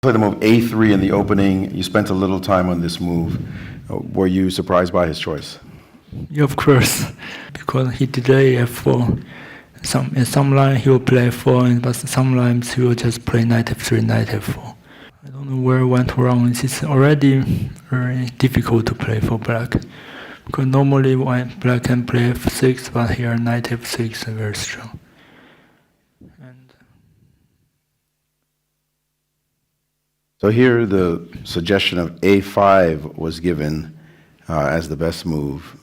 Play the move A3 in the opening. You spent a little time on this move. Were you surprised by his choice? Yeah, of course, because he delay F4. In some line he will play F4, but sometimes he will just play knight F3, knight F4. I don't know where it went wrong. It's already very difficult to play for black. Because normally when black can play F6, but here knight F6 is very strong. So here the suggestion of A5 was given as the best move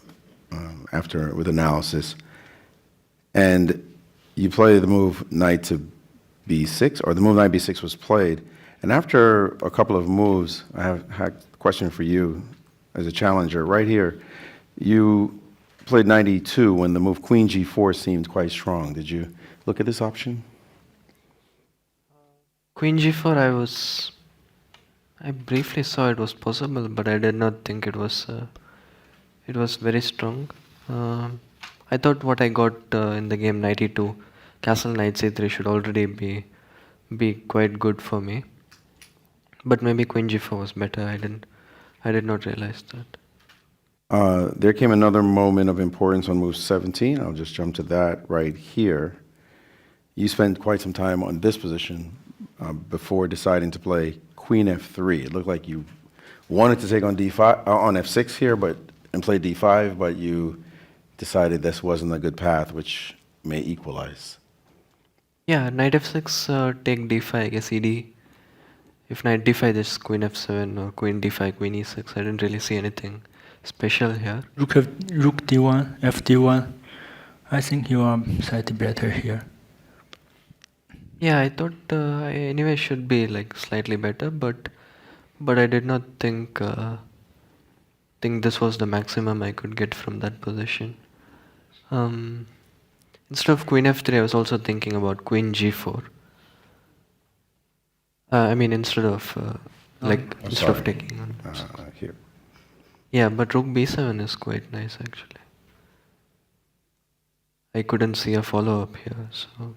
with analysis. And you play the move knight to B6, or the move knight B6 was played. And after a couple of moves, I have a question for you as a challenger. Right here, you played knight E2 when the move queen G4 seemed quite strong. Did you look at this option? Queen G4, I briefly saw it was possible, but I did not think it was very strong. I thought what I got in the game knight E2, castle knight C3 should already be quite good for me. But maybe queen G4 was better. I did not realize that. There came another moment of importance on move 17. I'll just jump to that right here. You spent quite some time on this position before deciding to play queen F3. It looked like you wanted to take on D5 on F6 here, and play D5, but you decided this wasn't a good path, which may equalize. Yeah, knight F6, take D5, I guess ED. If knight D5, this queen F7 or queen D5, queen E6. I didn't really see anything special here. Rook D1, FD1. I think you are slightly better here. Yeah, I thought anyway should be like slightly better, but I did not think this was the maximum I could get from that position. Instead of queen F3, I was also thinking about queen G4. I mean, instead of taking on here. Yeah, but rook B7 is quite nice actually. I couldn't see a follow-up here, so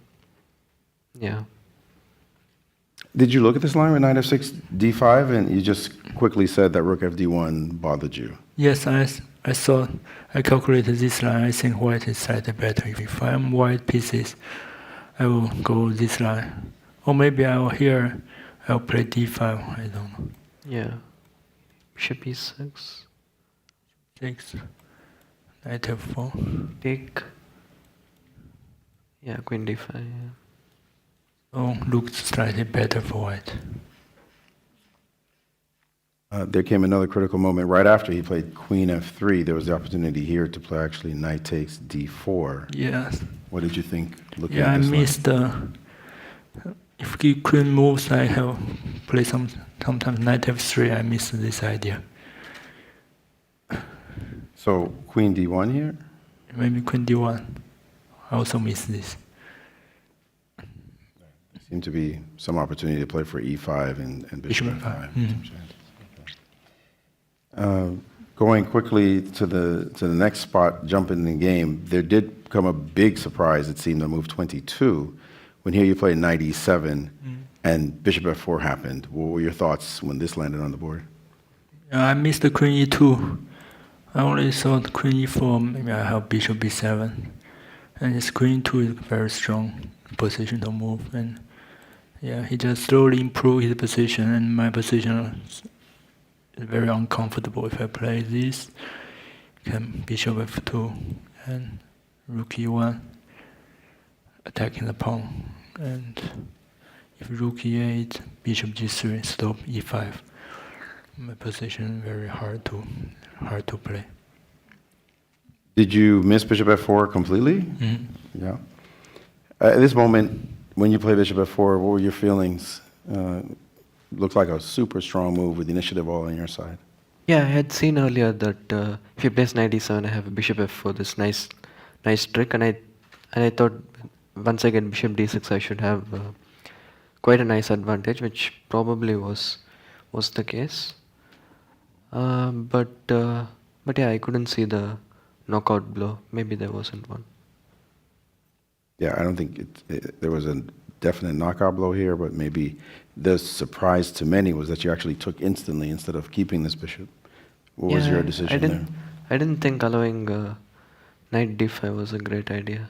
yeah. Did you look at this line with knight F6, D5, and you just quickly said that rook FD1 bothered you? Yes, I thought, I calculated this line. I think white is slightly better. If I'm white pieces, I will go this line. Or maybe I'll play D5, I don't know. Yeah. Bishop E6. 6. Knight F4. Take. Yeah, queen D5, yeah. Oh, looks slightly better for white. There came another critical moment right after he played queen F3. There was the opportunity here to play actually knight takes D4. Yes. What did you think looking Yeah, at this I missed if he queen moves, I have play sometimes knight F3. I missed this idea. So queen D1 here? Maybe queen D1. I also miss this. Seemed to be some opportunity to play for E5 and bishop F5. Going quickly to the next spot, jump in the game, there did come a big surprise, it seemed, on move 22, when here you played knight E7 and bishop F4 happened. What were your thoughts when this landed on the board? I missed the queen E2. I only saw the queen E4, maybe I have bishop B7. And his queen E2 is very strong position to move. And yeah, he just slowly improved his position, and my position is very uncomfortable. If I play this, can bishop F2 and rook E1, attacking the pawn. And if rook E8, bishop G3, stop E5. My position very hard to play. Did you miss bishop F4 completely? Mm-hmm. Yeah. At this moment, when you play bishop F4, what were your feelings? Looked like a super strong move with the initiative all on your side. Yeah, I had seen earlier that if you place knight E7, I have a bishop F4, this nice trick, and I thought once I get bishop D6, I should have quite a nice advantage, which probably was the case. But yeah, I couldn't see the knockout blow. Maybe there wasn't one. Yeah, I don't think there was a definite knockout blow here, but maybe the surprise to many was that you actually took instantly instead of keeping this bishop. What was your decision there? I didn't think allowing knight d5 was a great idea.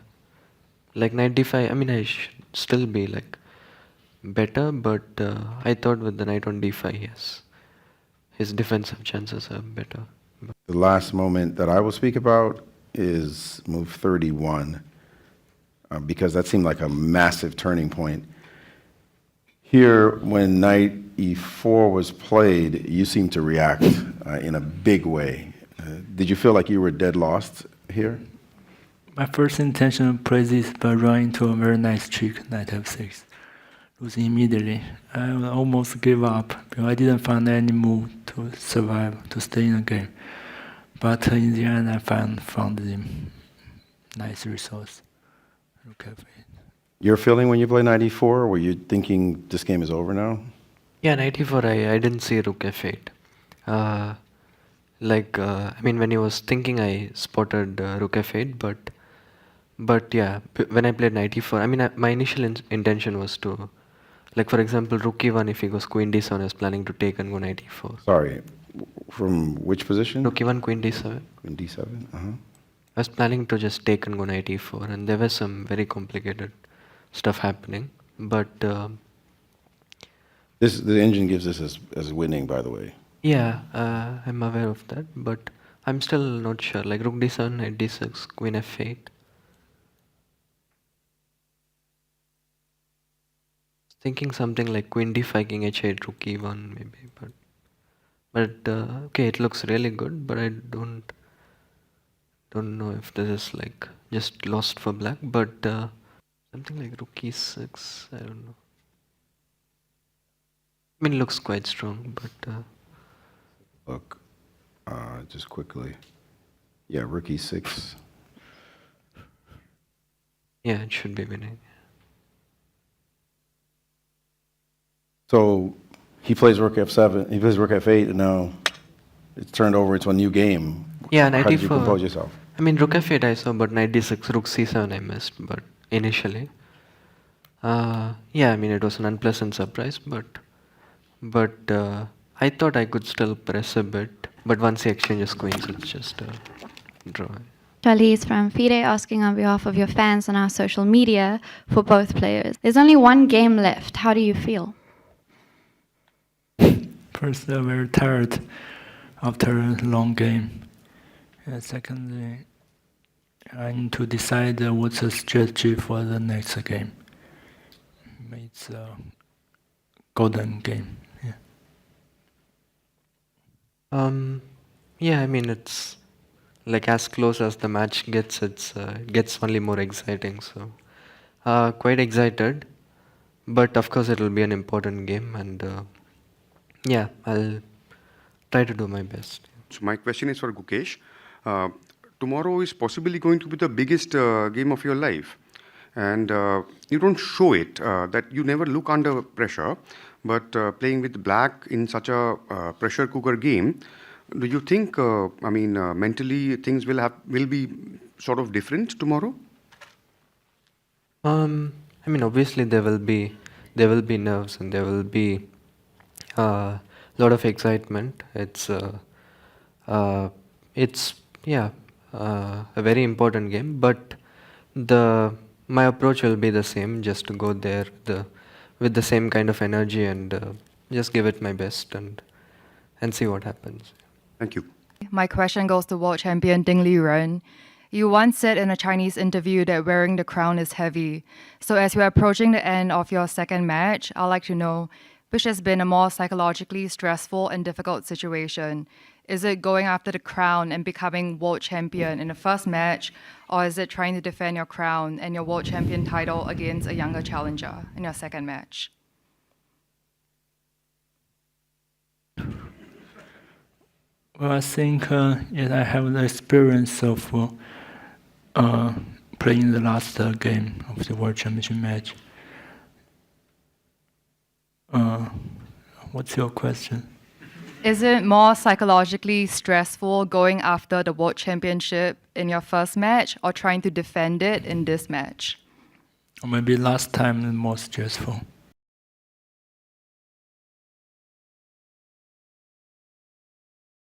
Like knight d5, I mean, I should still be like better, but I thought with the knight on d5, yes, his defensive chances are better. The last moment that I will speak about is move 31, because that seemed like a massive turning point. Here, when knight e4 was played, you seemed to react in a big way. Did you feel like you were dead lost here? My first intention of play this by running into a very nice trick, knight f6. Losing immediately. I almost gave up because I didn't find any move to survive, to stay in the game. But in the end, I found the nice resource. Rook f8. Your feeling when you play knight e4, were you thinking this game is over now? Yeah, knight e4, I didn't see rook f8. I mean, when he was thinking, I spotted rook f8, but yeah, when I played knight e4, I mean, my initial intention was to, like for example, rook e1, if he goes queen d7, I was planning to take and go knight e4. Sorry, from which position? Rook e1, queen d7. Queen d7, I was planning to just take and go knight e4, and there was some very complicated stuff happening, but The engine gives this as winning, by the way. yeah, I'm aware of that, but I'm still not sure. Like rook d7, knight d6, queen f8. Thinking something like queen d5, king h8, rook e1 maybe, but okay, it looks really good, but I don't know if this is like just lost for black, but something like rook e6, I don't know. I mean, it looks quite strong, but Look, just quickly. Yeah, rook e6. yeah, it should be winning. So he plays rook f7, he plays rook f8, and now it's turned over into a new game. Yeah, knight How did you e4. compose yourself? I mean, rook f8 I saw, but knight d6, rook c7 I missed, but initially. Yeah, I mean, it was an unpleasant surprise, but I thought I could still press a bit, but once he exchanges queens, it's just a draw. Charlie is from FIDE asking on behalf of your fans on our social media for both players. There's only one game left. How do you feel? First, I'm very tired after a long game. And secondly, I need to decide what's the strategy for the next game. It's a golden game. Yeah, I mean, it's like as close as the match gets, it gets only more exciting. So, quite excited, but of course it will be an important game, and yeah, I'll try to do my best. So my question is for Gukesh. Tomorrow is possibly going to be the biggest game of your life, and you don't show it, that you never look under pressure, but playing with black in such a pressure cooker game, do you think, mentally things will be sort of different tomorrow? I mean, obviously there will be nerves and there will be a lot of excitement. It's a very important game, but my approach will be the same, just to go there with the same kind of energy and just give it my best and see what happens. Thank you. My question goes to world champion Ding Liren. You once said in a Chinese interview that wearing the crown is heavy. So as you're approaching the end of your second match, I'd like to know which has been a more psychologically stressful and difficult situation. Is it going after the crown and becoming world champion in the first match, or is it trying to defend your crown and your world champion title against a younger challenger in your second match? Well, I think I have the experience of playing the last game of the World Championship match. What's your question? Is it more psychologically stressful going after the world championship in your first match or trying to defend it in this match? Or maybe last time the most stressful.